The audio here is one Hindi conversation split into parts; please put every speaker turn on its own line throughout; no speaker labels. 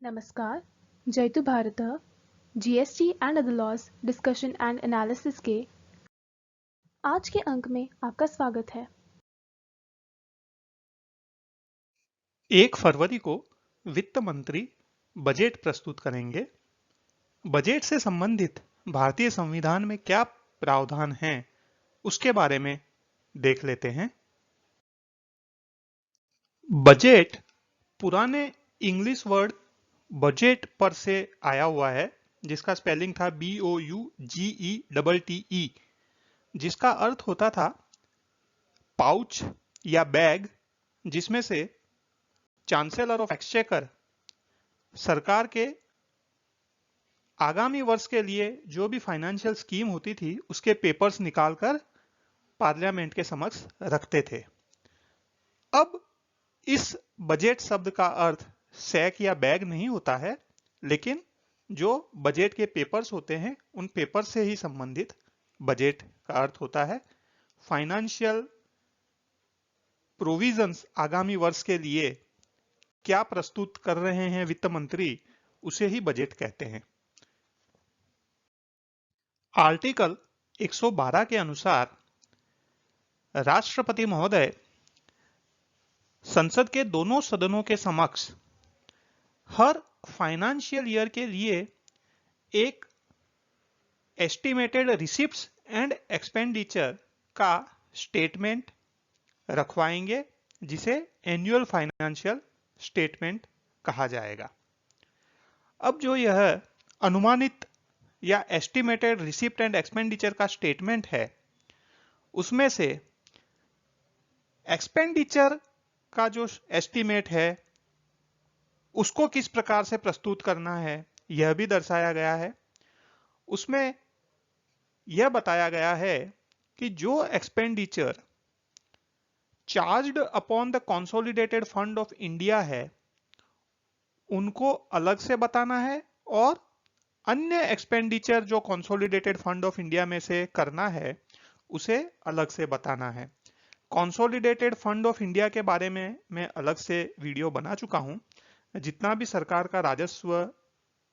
नमस्कार, जयतु भारतः GST and other laws discussion and analysis के आज के अंक में आपका स्वागत है।
1 फरवरी को वित्त मंत्री बजट प्रस्तुत करेंगे। बजट से संबंधित भारतीय संविधान में क्या प्रावधान हैं, उसके बारे में देख लेते हैं। बजट पुराने इंग्लिश वर्ड बजट पर से आया हुआ है, जिसका स्पेलिंग था BOUGETTE, जिसका अर्थ होता था पाउच या बैग, जिसमें से चांसलर ऑफ एक्सचेकर सरकार के आगामी वर्ष के लिए जो भी फाइनेंशियल स्कीम होती थी उसके पेपर्स निकालकर पार्लियामेंट के समक्ष रखते थे। अब इस बजट शब्द का अर्थ सैक या बैग नहीं होता है, लेकिन जो बजट के पेपर्स होते हैं उन पेपर से ही संबंधित बजट का अर्थ होता है। फाइनेंशियल प्रोविजंस आगामी वर्ष के लिए क्या प्रस्तुत कर रहे हैं वित्त मंत्री, उसे ही बजट कहते हैं। आर्टिकल 112 के अनुसार राष्ट्रपति महोदय संसद के दोनों सदनों के समक्ष हर फाइनेंशियल ईयर के लिए एक एस्टिमेटेड रिसिप्ट्स एंड एक्सपेंडिचर का स्टेटमेंट रखवाएंगे, जिसे एनुअल फाइनेंशियल स्टेटमेंट कहा जाएगा। अब जो यह अनुमानित या एस्टिमेटेड रिसिप्ट एंड एक्सपेंडिचर का स्टेटमेंट है, उसमें से एक्सपेंडिचर का जो एस्टिमेट है उसको किस प्रकार से प्रस्तुत करना है यह भी दर्शाया गया है। उसमें यह बताया गया है कि जो expenditure charged upon the consolidated fund of India है उनको अलग से बताना है, और अन्य एक्सपेंडिचर जो कंसोलिडेटेड फंड ऑफ इंडिया में से करना है उसे अलग से बताना है। कंसोलिडेटेड फंड ऑफ इंडिया के बारे में मैं अलग से वीडियो बना चुका हूं। जितना भी सरकार का राजस्व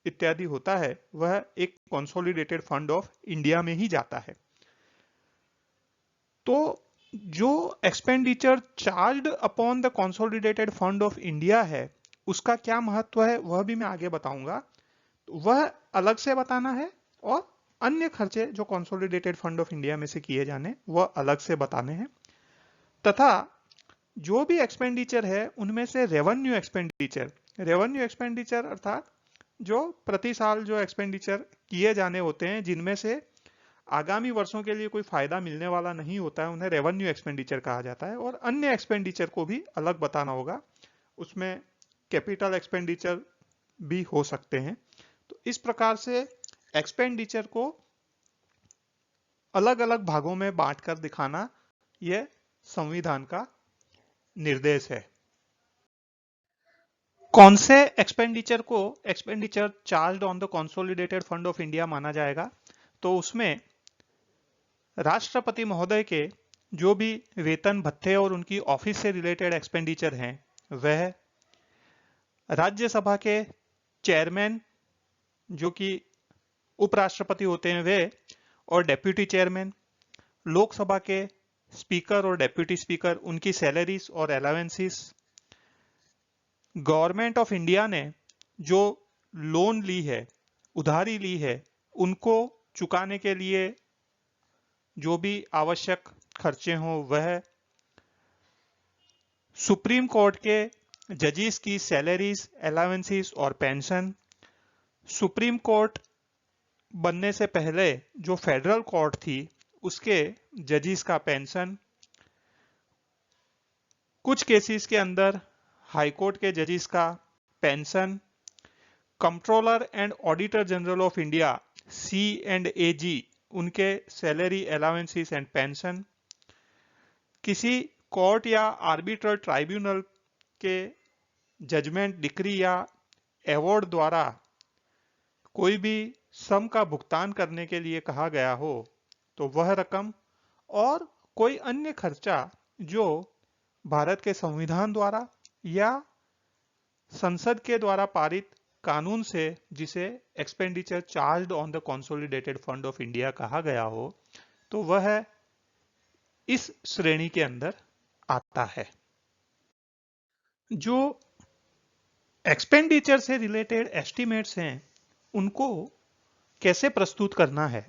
इत्यादि होता है वह एक कंसोलिडेटेड फंड ऑफ इंडिया में ही जाता है। तो जो expenditure charged upon the consolidated fund of India है उसका क्या महत्व है वह भी मैं आगे बताऊंगा। वह अलग से बताना है, और अन्य खर्चे जो कंसोलिडेटेड फंड ऑफ इंडिया में से किए जाने वह अलग से बताने हैं। तथा जो भी एक्सपेंडिचर है उनमें से रेवेन्यू एक्सपेंडिचर अर्थात जो प्रति साल जो एक्सपेंडिचर किए जाने होते हैं जिनमें से आगामी वर्षों के लिए कोई फायदा मिलने वाला नहीं होता है, उन्हें रेवेन्यू एक्सपेंडिचर कहा जाता है। और अन्य एक्सपेंडिचर को भी अलग बताना होगा, उसमें कैपिटल एक्सपेंडिचर भी हो सकते हैं। तो इस प्रकार से एक्सपेंडिचर को अलग अलग भागों में बांटकर दिखाना यह संविधान का निर्देश है। कौन से एक्सपेंडिचर को expenditure charged on the consolidated fund of India माना जाएगा? तो उसमें राष्ट्रपति महोदय के जो भी वेतन भत्ते और उनकी ऑफिस से रिलेटेड एक्सपेंडिचर हैं वह, राज्यसभा के चेयरमैन जो कि उपराष्ट्रपति होते हैं वे, और डेप्यूटी चेयरमैन, लोकसभा के स्पीकर और डेप्यूटी स्पीकर उनकी सैलरीज और अलावेंसेस, गवर्नमेंट ऑफ इंडिया ने जो लोन ली है, उधारी ली है, उनको चुकाने के लिए जो भी आवश्यक खर्चे हों वह, सुप्रीम कोर्ट के जजेस की सैलरीज, अलावेंसेस और पेंशन, सुप्रीम कोर्ट बनने से पहले जो फेडरल कोर्ट थी उसके जजेस का पेंशन, कुछ केसेस के अंदर हाई कोर्ट के जजेस का pension, controller and auditor general of India C&AG उनके सैलरी, अलावेंसेस एंड पेंशन, किसी कोर्ट या आर्बिट्रल ट्राइब्यूनल के जजमेंट, डिक्री या अवार्ड द्वारा कोई भी सम का भुगतान करने के लिए कहा गया हो तो वह रकम, और कोई अन्य खर्चा जो भारत के संविधान द्वारा या संसद के द्वारा पारित कानून से जिसे expenditure charged on the consolidated fund of India कहा गया हो, तो वह इस श्रेणी के अंदर आता है। जो एक्सपेंडिचर से रिलेटेड एस्टिमेट्स हैं, उनको कैसे प्रस्तुत करना है,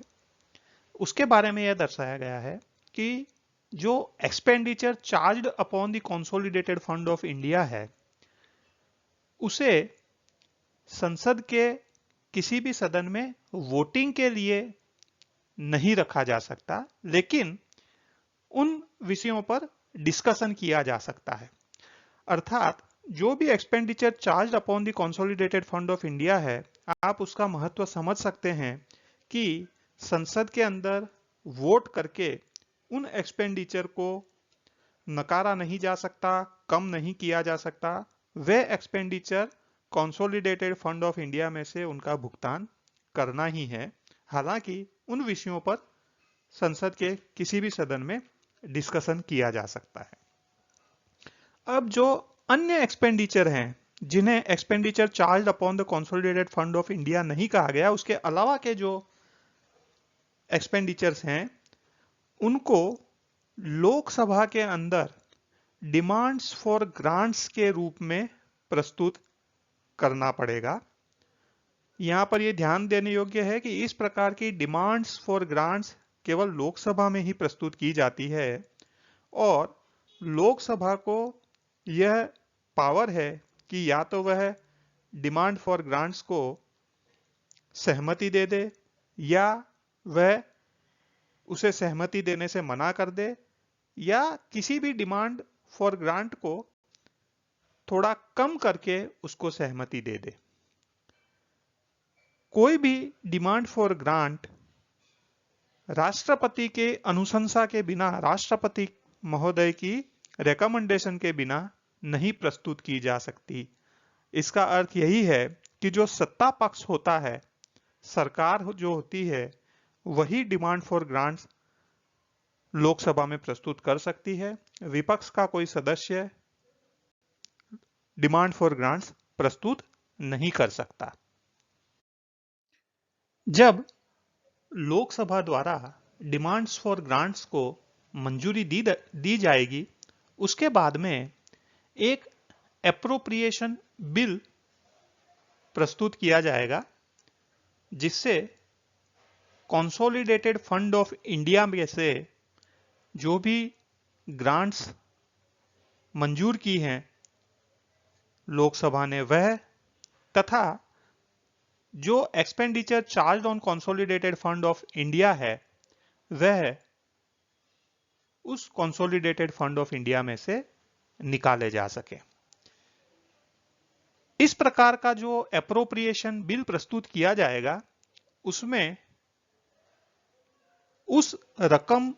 उसके बारे में यह दर्शाया गया है कि जो expenditure charged upon the consolidated fund of India है, उसे संसद के किसी भी सदन में वोटिंग के लिए नहीं रखा जा सकता, लेकिन उन विषयों पर डिस्कशन किया जा सकता है। अर्थात जो भी expenditure charge upon the consolidated fund of India है, आप उसका महत्व समझ सकते हैं कि संसद के अंदर वोट करके उन एक्सपेंडिचर को नकारा नहीं जा सकता, कम नहीं किया जा सकता। वे expenditure consolidated fund of India में से उनका भुगतान करना ही है, हालांकि उन विषयों पर संसद के किसी भी सदन में डिस्कशन किया जा सकता है। अब जो अन्य एक्सपेंडिचर हैं, जिन्हें expenditure charge upon the consolidated fund of India नहीं कहा गया, उसके अलावा के जो एक्सपेंडिचर्स हैं, उनको लोकसभा के अंदर डिमांड्स फॉर ग्रांट्स के रूप में प्रस्तुत करना पड़ेगा। यहां पर यह ध्यान देने योग्य है कि इस प्रकार की डिमांड्स फॉर ग्रांट्स केवल लोकसभा में ही प्रस्तुत की जाती है, और लोकसभा को यह पावर है कि या तो वह डिमांड फॉर ग्रांट्स को सहमति दे दे, या वह उसे सहमति देने से मना कर दे, या किसी भी डिमांड फॉर ग्रांट को थोड़ा कम करके उसको सहमति दे दे। कोई भी डिमांड फॉर ग्रांट राष्ट्रपति के अनुशंसा के बिना, राष्ट्रपति महोदय की रिकमेंडेशन के बिना नहीं प्रस्तुत की जा सकती। इसका अर्थ यही है कि जो सत्ता पक्ष होता है, सरकार जो होती है, वही डिमांड फॉर ग्रांट्स लोकसभा में प्रस्तुत कर सकती है। विपक्ष का कोई सदस्य डिमांड फॉर ग्रांट्स प्रस्तुत नहीं कर सकता। जब लोकसभा द्वारा डिमांड्स फॉर ग्रांट्स को मंजूरी दी जाएगी, उसके बाद में एक एप्रोप्रिएशन बिल प्रस्तुत किया जाएगा, जिससे कंसोलिडेटेड फंड ऑफ इंडिया में से जो भी ग्रांट्स मंजूर की हैं लोकसभा ने, वह तथा जो expenditure charge on consolidated fund of India है, वह उस कंसोलिडेटेड फंड ऑफ इंडिया में से निकाले जा सके। इस प्रकार का जो एप्रोप्रिएशन बिल प्रस्तुत किया जाएगा, उसमें उस रकम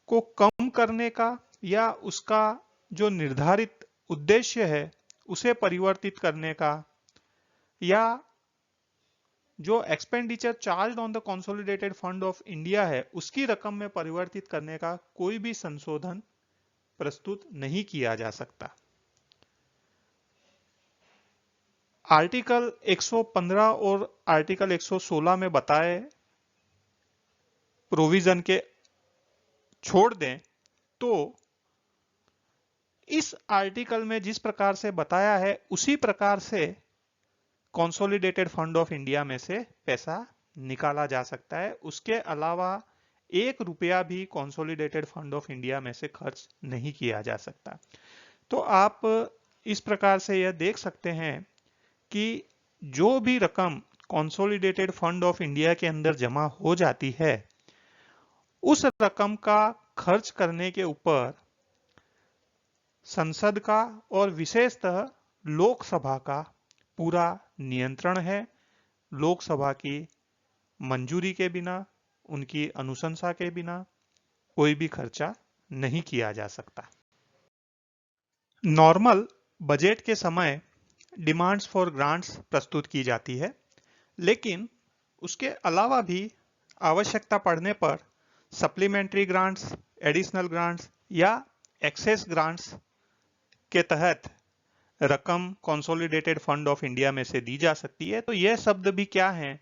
को कम करने का या उसका जो निर्धारित उद्देश्य है उसे परिवर्तित करने का, या जो expenditure charge on the consolidated fund of India है उसकी रकम में परिवर्तित करने का कोई भी संशोधन प्रस्तुत नहीं किया जा सकता। आर्टिकल 115 और आर्टिकल 116 में बताए प्रोविजन के छोड़ दें तो इस आर्टिकल में जिस प्रकार से बताया है उसी प्रकार से कंसोलिडेटेड फंड ऑफ इंडिया में से पैसा निकाला जा सकता है। उसके अलावा 1 रुपया भी कंसोलिडेटेड फंड ऑफ इंडिया में से खर्च नहीं किया जा सकता। तो आप इस प्रकार से यह देख सकते हैं कि जो भी रकम कंसोलिडेटेड फंड ऑफ इंडिया के अंदर जमा हो जाती है, उस रकम का खर्च करने के ऊपर संसद का और विशेषतः लोकसभा का पूरा नियंत्रण है। लोकसभा की मंजूरी के बिना, उनकी अनुशंसा के बिना कोई भी खर्चा नहीं किया जा सकता। नॉर्मल बजट के समय डिमांड्स फॉर ग्रांट्स प्रस्तुत की जाती है, लेकिन उसके अलावा भी आवश्यकता पड़ने पर सप्लीमेंट्री ग्रांट्स, एडिशनल ग्रांट्स या एक्सेस ग्रांट्स के तहत रकम कंसोलिडेटेड फंड ऑफ इंडिया में से दी जा सकती है। तो यह शब्द भी क्या है,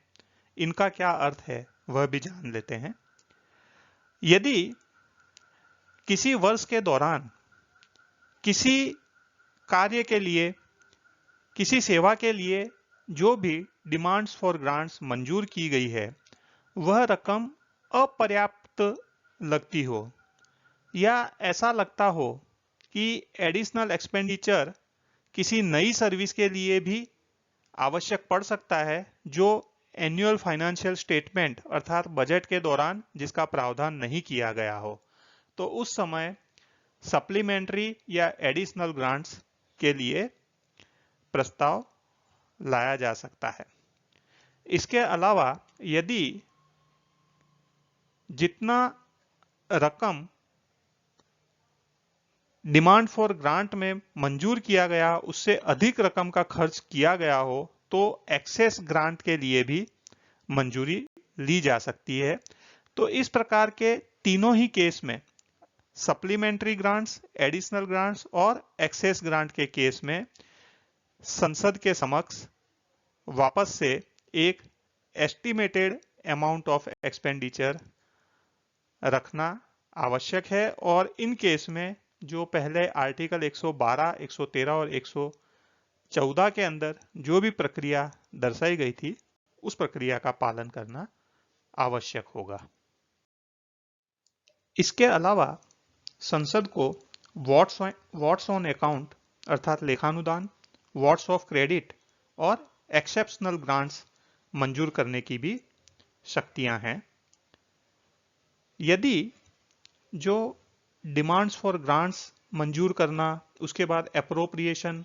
इनका क्या अर्थ है, वह भी जान लेते हैं। यदि किसी वर्ष के दौरान किसी कार्य के लिए, किसी सेवा के लिए जो भी डिमांड्स फॉर ग्रांट्स मंजूर की गई है, वह रकम अपर्याप्त लगती हो या ऐसा लगता हो कि एडिशनल एक्सपेंडिचर किसी नई सर्विस के लिए भी आवश्यक पड़ सकता है, जो एनुअल फाइनेंशियल स्टेटमेंट अर्थात बजट के दौरान जिसका प्रावधान नहीं किया गया हो, तो उस समय सप्लीमेंट्री या एडिशनल ग्रांट्स के लिए प्रस्ताव लाया जा सकता है। इसके अलावा यदि जितना रकम डिमांड फॉर ग्रांट में मंजूर किया गया उससे अधिक रकम का खर्च किया गया हो, तो एक्सेस ग्रांट के लिए भी मंजूरी ली जा सकती है। तो इस प्रकार के तीनों ही केस में, सप्लीमेंट्री ग्रांट्स, एडिशनल ग्रांट्स और एक्सेस ग्रांट के केस में, संसद के समक्ष वापस से एक एस्टिमेटेड अमाउंट ऑफ एक्सपेंडिचर रखना आवश्यक है। और इन केस में जो पहले आर्टिकल 112, 113 और 114 के अंदर जो भी प्रक्रिया दर्शाई गई थी, उस प्रक्रिया का पालन करना आवश्यक होगा। इसके अलावा संसद को वॉट्स ऑन अकाउंट अर्थात लेखानुदान, वॉट्स ऑफ क्रेडिट और एक्सेप्शनल ग्रांट्स मंजूर करने की भी शक्तियां हैं। यदि जो डिमांड्स फॉर ग्रांट्स मंजूर करना, उसके बाद एप्रोप्रिएशन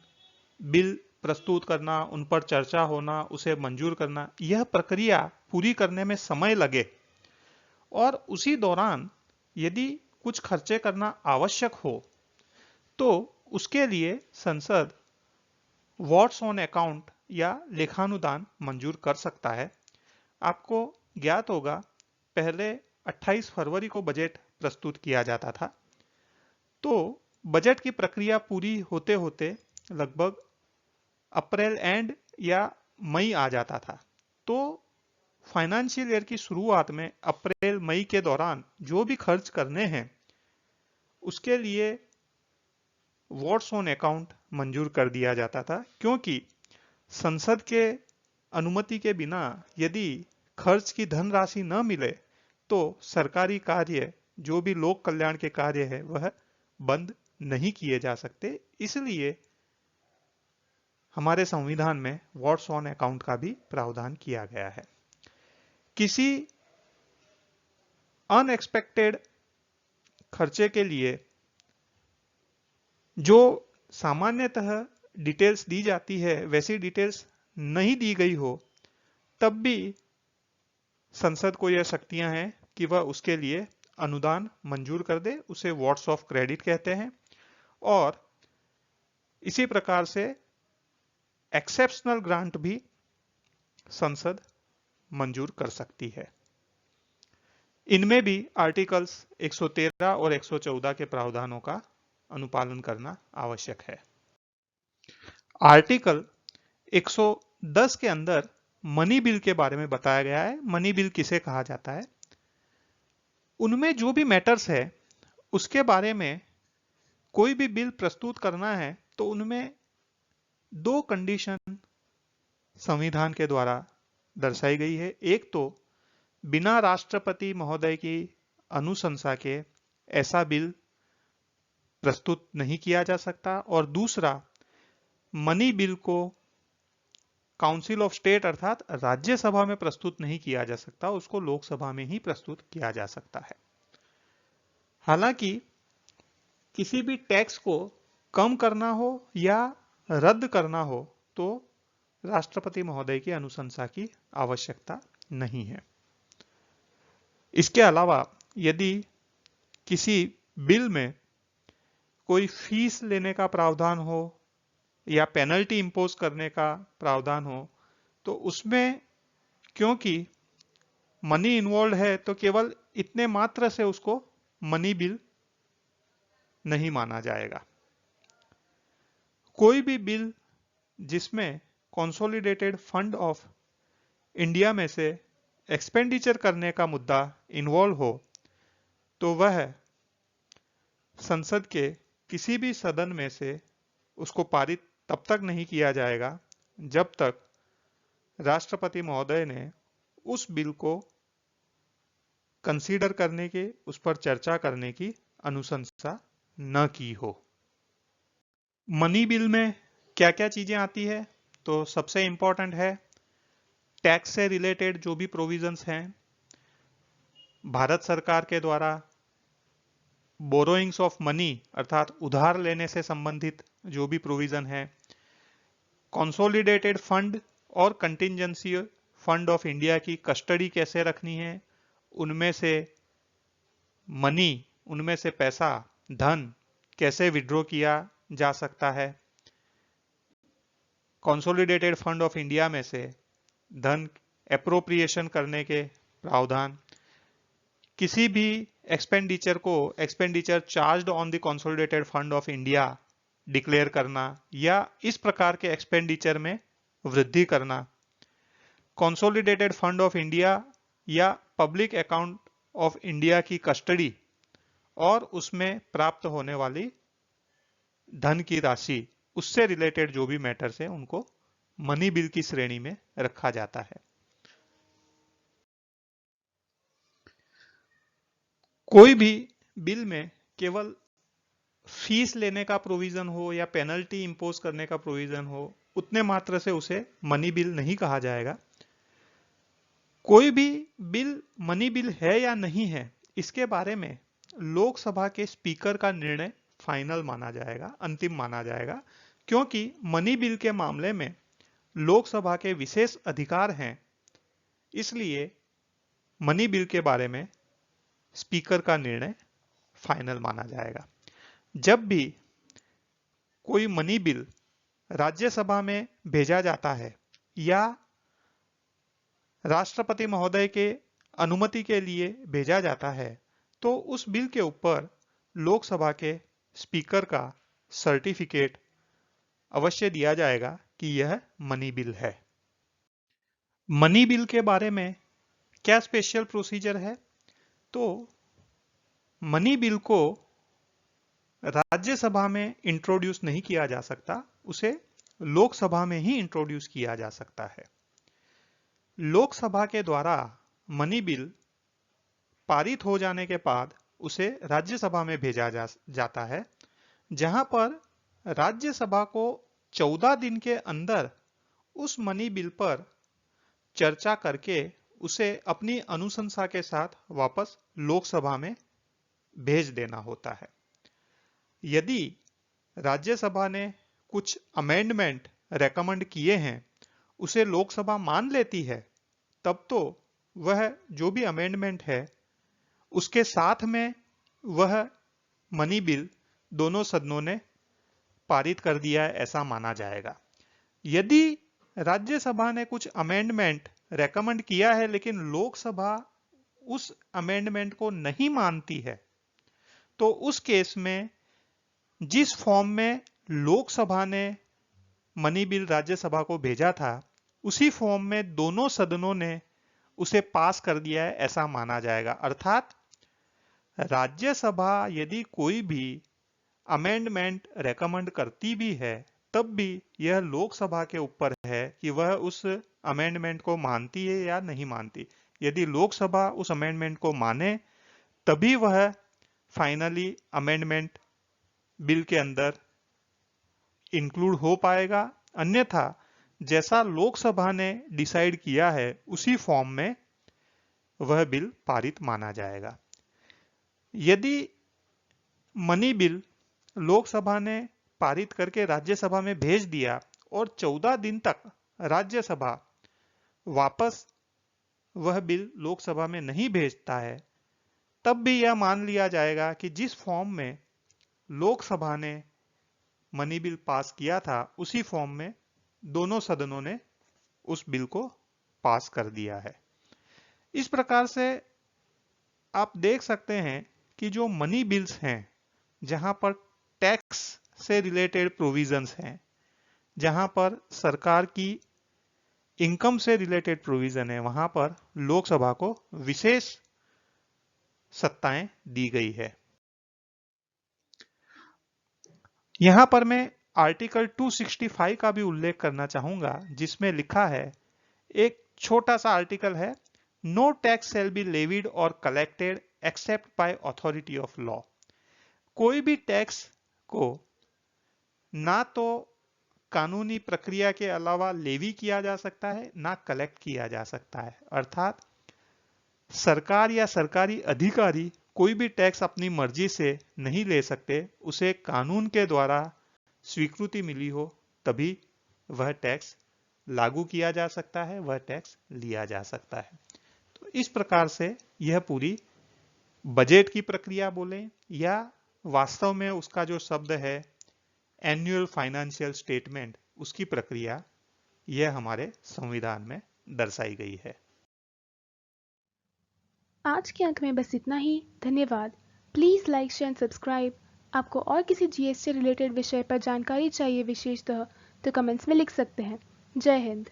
बिल प्रस्तुत करना, उन पर चर्चा होना, उसे मंजूर करना, यह प्रक्रिया पूरी करने में समय लगे और उसी दौरान यदि कुछ खर्चे करना आवश्यक हो, तो उसके लिए संसद वॉट्स ऑन अकाउंट या लेखानुदान मंजूर कर सकता है। आपको ज्ञात होगा, पहले 28 फरवरी को बजट प्रस्तुत किया जाता था, तो बजट की प्रक्रिया पूरी होते होते लगभग अप्रैल एंड या मई आ जाता था। तो फाइनेंशियल ईयर की शुरुआत में अप्रैल मई के दौरान जो भी खर्च करने हैं, उसके लिए वॉट्स ऑन अकाउंट मंजूर कर दिया जाता था, क्योंकि संसद के अनुमति के बिना यदि खर्च की धनराशि न मिले तो सरकारी कार्य, जो भी लोक कल्याण के कार्य है, वह बंद नहीं किए जा सकते। इसलिए हमारे संविधान में वॉट्स ऑन अकाउंट का भी प्रावधान किया गया है। किसी अनएक्सपेक्टेड खर्चे के लिए जो सामान्यतः डिटेल्स दी जाती है, वैसी डिटेल्स नहीं दी गई हो, तब भी संसद को यह शक्तियां हैं कि वह उसके लिए अनुदान मंजूर कर दे, उसे वॉट्स ऑफ क्रेडिट कहते हैं। और इसी प्रकार से एक्सेप्शनल ग्रांट भी संसद मंजूर कर सकती है। इनमें भी आर्टिकल्स 113 और 114 के प्रावधानों का अनुपालन करना आवश्यक है। आर्टिकल 110 के अंदर मनी बिल के बारे में बताया गया है। मनी बिल किसे कहा जाता है? उनमें जो भी मैटर्स है उसके बारे में कोई भी बिल प्रस्तुत करना है तो उनमें दो कंडीशन संविधान के द्वारा दर्शाई गई है। एक तो बिना राष्ट्रपति महोदय की अनुशंसा के ऐसा बिल प्रस्तुत नहीं किया जा सकता, और दूसरा मनी बिल को काउंसिल ऑफ स्टेट अर्थात राज्यसभा में प्रस्तुत नहीं किया जा सकता, उसको लोकसभा में ही प्रस्तुत किया जा सकता है। हालांकि किसी भी टैक्स को कम करना हो या रद्द करना हो तो राष्ट्रपति महोदय की अनुशंसा की आवश्यकता नहीं है। इसके अलावा यदि किसी बिल में कोई फीस लेने का प्रावधान हो या पेनल्टी इंपोज करने का प्रावधान हो, तो उसमें क्योंकि मनी इन्वॉल्व है तो केवल इतने मात्र से उसको मनी बिल नहीं माना जाएगा। कोई भी बिल जिसमें कंसोलिडेटेड फंड ऑफ इंडिया में से एक्सपेंडिचर करने का मुद्दा इन्वॉल्व हो तो वह संसद के किसी भी सदन में से उसको पारित तब तक नहीं किया जाएगा जब तक राष्ट्रपति महोदय ने उस बिल को कंसीडर करने के, उस पर चर्चा करने की अनुशंसा न की हो। मनी बिल में क्या क्या चीजें आती है? तो सबसे इंपॉर्टेंट है टैक्स से रिलेटेड जो भी प्रोविजंस हैं, भारत सरकार के द्वारा बोरोइंग्स ऑफ मनी अर्थात उधार लेने से संबंधित जो भी प्रोविजन है, कंसोलिडेटेड फंड और कंटिजेंसी फंड ऑफ इंडिया की कस्टडी कैसे रखनी है, उनमें से मनी, उनमें से पैसा, धन कैसे विड्रॉ किया जा सकता है, कंसोलिडेटेड फंड ऑफ इंडिया में से धन एप्रोप्रिएशन करने के प्रावधान, किसी भी एक्सपेंडिचर को expenditure charged on the consolidated fund of India declare करना या इस प्रकार के एक्सपेंडिचर में वृद्धि करना, कंसोलिडेटेड फंड ऑफ इंडिया या पब्लिक अकाउंट ऑफ इंडिया की कस्टडी और उसमें प्राप्त होने वाली धन की राशि, उससे रिलेटेड जो भी मैटर्स है उनको मनी बिल की श्रेणी में रखा जाता है। कोई भी बिल में केवल फीस लेने का प्रोविजन हो या पेनल्टी इंपोज करने का प्रोविजन हो, उतने मात्र से उसे मनी बिल नहीं कहा जाएगा। कोई भी बिल मनी बिल है या नहीं है, इसके बारे में लोकसभा के स्पीकर का निर्णय फाइनल माना जाएगा, अंतिम माना जाएगा, क्योंकि मनी बिल के मामले में लोकसभा के विशेष अधिकार हैं। इसलिए मनी बिल के बारे में स्पीकर का निर्णय फाइनल माना जाएगा। जब भी कोई मनी बिल राज्यसभा में भेजा जाता है या राष्ट्रपति महोदय के अनुमति के लिए भेजा जाता है, तो उस बिल के ऊपर लोकसभा के स्पीकर का सर्टिफिकेट अवश्य दिया जाएगा कि यह मनी बिल है। मनी बिल के बारे में क्या स्पेशल प्रोसीजर है? तो मनी बिल को राज्यसभा में इंट्रोड्यूस नहीं किया जा सकता, उसे लोकसभा में ही इंट्रोड्यूस किया जा सकता है। लोकसभा के द्वारा मनी बिल पारित हो जाने के बाद उसे राज्यसभा में भेजा जाता है, जहां पर राज्यसभा को 14 दिन के अंदर उस मनी बिल पर चर्चा करके उसे अपनी अनुशंसा के साथ वापस लोकसभा में भेज देना होता है। यदि राज्यसभा ने कुछ अमेंडमेंट रेकमेंड किए हैं, उसे लोकसभा मान लेती है, तब तो वह जो भी अमेंडमेंट है उसके साथ में वह मनी बिल दोनों सदनों ने पारित कर दिया है, ऐसा माना जाएगा। यदि राज्यसभा ने कुछ अमेंडमेंट रेकमेंड किया है लेकिन लोकसभा उस अमेंडमेंट को नहीं मानती है, तो उस केस में जिस फॉर्म में लोकसभा ने मनी बिल राज्यसभा को भेजा था, उसी फॉर्म में दोनों सदनों ने उसे पास कर दिया है, ऐसा माना जाएगा। अर्थात राज्यसभा यदि कोई भी अमेंडमेंट रेकमेंड करती भी है, तब भी यह लोकसभा के ऊपर है कि वह उस अमेंडमेंट को मानती है या नहीं मानती। यदि लोकसभा उस अमेंडमेंट को माने, तभी वह फाइनली अमेंडमेंट बिल के अंदर इंक्लूड हो पाएगा। अन्यथा जैसा लोकसभा ने डिसाइड किया है, उसी फॉर्म में वह बिल पारित माना जाएगा। यदि मनी बिल लोकसभा ने पारित करके राज्यसभा में भेज दिया और 14 दिन तक राज्यसभा वापस वह बिल लोकसभा में नहीं भेजता है, तब भी यह मान लिया जाएगा कि जिस फॉर्म में लोकसभा ने मनी बिल पास किया था, उसी फॉर्म में दोनों सदनों ने उस बिल को पास कर दिया है। इस प्रकार से आप देख सकते हैं कि जो मनी बिल्स हैं, जहां पर टैक्स से रिलेटेड प्रोविजंस हैं जहां पर सरकार की इनकम से रिलेटेड प्रोविजन है, वहां पर लोकसभा को विशेष सत्ताएं दी गई है। यहां पर मैं आर्टिकल 265 का भी उल्लेख करना चाहूंगा, जिसमें लिखा है, एक छोटा सा आर्टिकल है, no tax shall be levied और collected except by authority of law. कोई भी टैक्स को ना तो कानूनी प्रक्रिया के अलावा लेवी किया जा सकता है, ना कलेक्ट किया जा सकता है। अर्थात सरकार या सरकारी अधिकारी कोई भी टैक्स अपनी मर्जी से नहीं ले सकते, उसे कानून के द्वारा स्वीकृति मिली हो तभी वह टैक्स लागू किया जा सकता है, वह टैक्स लिया जा सकता है। तो इस प्रकार से यह पूरी बजट की प्रक्रिया बोले या वास्तव में उसका जो शब्द है एनुअल फाइनेंशियल स्टेटमेंट, उसकी प्रक्रिया यह हमारे संविधान में दर्शाई गई है।
आज के अंक में बस इतना ही। धन्यवाद। Please like, share and subscribe. आपको और किसी जीएस से रिलेटेड विषय पर जानकारी चाहिए विशेषतः, तो कमेंट्स में लिख सकते हैं। जय हिंद।